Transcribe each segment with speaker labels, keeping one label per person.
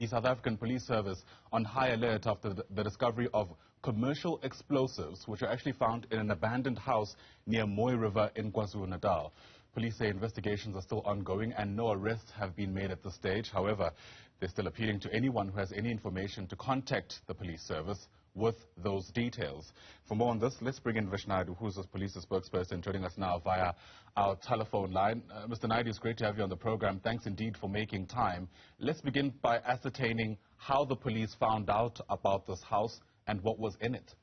Speaker 1: The South African Police Service on high alert after the discovery of commercial explosives which are actually found in an abandoned house near Mooi River in KwaZulu-Natal. Police say investigations are still ongoing and no arrests have been made at this stage. However, they're still appealing to anyone who has any information to contact the police service with those details. For more on this, let's bring in Vish, who's the police's spokesperson, joining us now via our telephone line. Mr. Naidoo, it's great to have you on the program. Thanks indeed for making time. Let's begin by ascertaining how the police found out about this house and what was in it.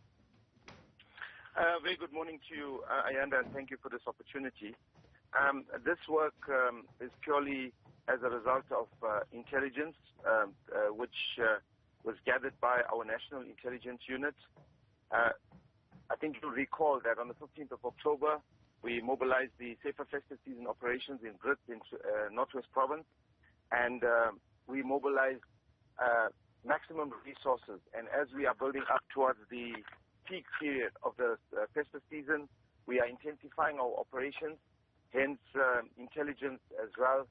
Speaker 2: Very good morning to you, Ayanda, and thank you for this opportunity. This work is purely as a result of intelligence, which was gathered by our National Intelligence Unit. I think you'll recall that on the 15th of October, we mobilized the Safer Festive Season operations in Grit in Northwest Province, and we mobilized maximum resources. And as we are building up towards the peak period of the festive season, we are intensifying our operations. Hence, intelligence as well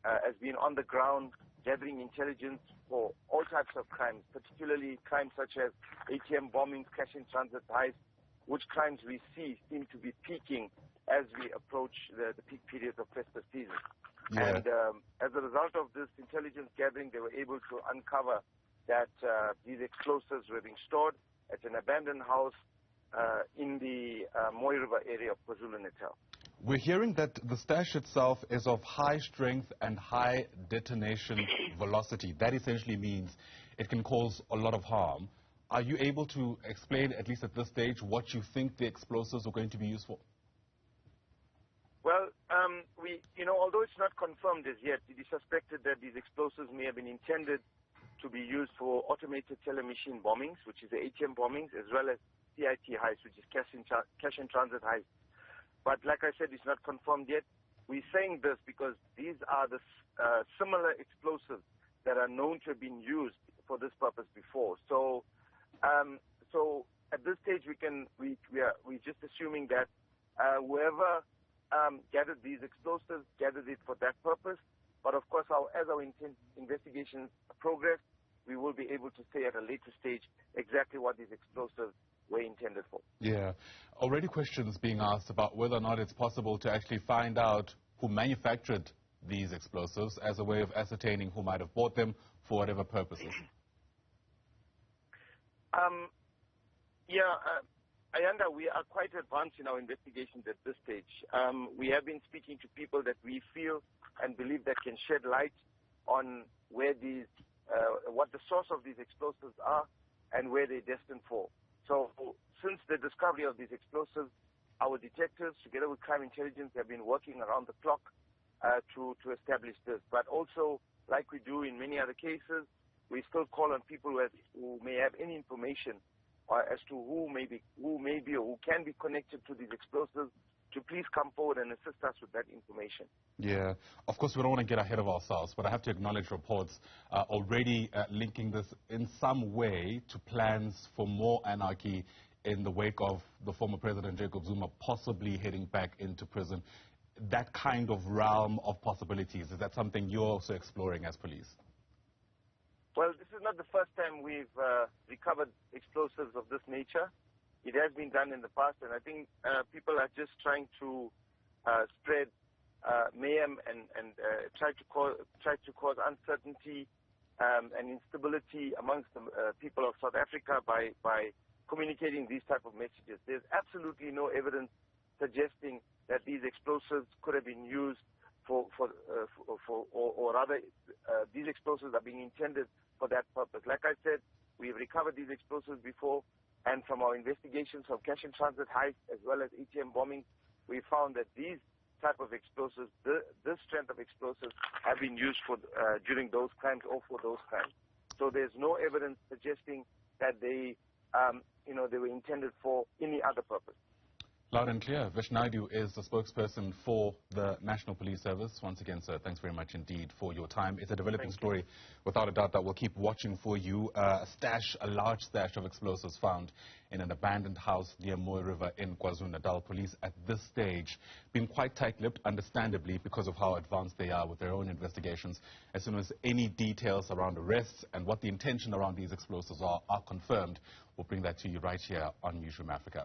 Speaker 2: has been on the ground, gathering intelligence for all types of crimes, particularly crimes such as ATM bombings, cash in transit heists, which crimes we see seem to be peaking as we approach the peak period of festive season. Yeah. And as a result of this intelligence gathering, they were able to uncover that these explosives were being stored at an abandoned house in the Mooi River area of KwaZulu-Natal.
Speaker 1: We're hearing that the stash itself is of high strength and high detonation velocity. That essentially means it can cause a lot of harm. Are you able to explain, at least at this stage, what you think the explosives are going to be used for?
Speaker 2: Well, although it's not confirmed as yet, it is suspected that these explosives may have been intended to be used for automated teller machine bombings, which is the ATM bombings, as well as CIT heists, which is cash in transit heists. But like I said, it's not confirmed yet. We're saying this because these are the similar explosives that are known to have been used for this purpose before. So at this stage, we're just assuming that whoever gathered these explosives gathered it for that purpose. But of course, as our investigations progress, we will be able to say at a later stage exactly what these explosives were intended for.
Speaker 1: Yeah. Already questions being asked about whether or not it's possible to actually find out who manufactured these explosives as a way of ascertaining who might have bought them for whatever purposes.
Speaker 2: Ayanda, we are quite advanced in our investigations at this stage. We have been speaking to people that we feel and believe that can shed light on where what the source of these explosives are and where they're destined for. So since the discovery of these explosives, our detectives, together with crime intelligence, have been working around the clock to establish this. But also, like we do in many other cases, we still call on people who may have any information as to who may be or who can be connected to these explosives to please come forward and assist us with that information.
Speaker 1: Yeah, of course we don't want to get ahead of ourselves, but I have to acknowledge reports already linking this in some way to plans for more anarchy in the wake of the former President Jacob Zuma possibly heading back into prison. That kind of realm of possibilities, is that something you're also exploring as police?
Speaker 2: Well, this is not the first time we've recovered explosives of this nature. It has been done in the past, and I think people are just trying to spread mayhem and try to cause uncertainty and instability amongst the people of South Africa by communicating these type of messages. There's absolutely no evidence suggesting that these explosives could have been used or rather these explosives are being intended for that purpose. Like I said, we've recovered these explosives before. And from our investigations of cash in transit heists as well as ATM bombing, we found that these type of explosives, this strength of explosives, have been used for during those crimes or for those crimes. So there's no evidence suggesting that they were intended for any other purpose.
Speaker 1: Loud and clear. Vish Naidoo is the spokesperson for the National Police Service. Once again, sir, thanks very much indeed for your time. It's a developing story, without a doubt, that we'll keep watching for you. A large stash of explosives found in an abandoned house near Mooi River in KwaZulu-Natal. Police at this stage being quite tight-lipped, understandably, because of how advanced they are with their own investigations. As soon as any details around arrests and what the intention around these explosives are confirmed, we'll bring that to you right here on Newzroom Afrika.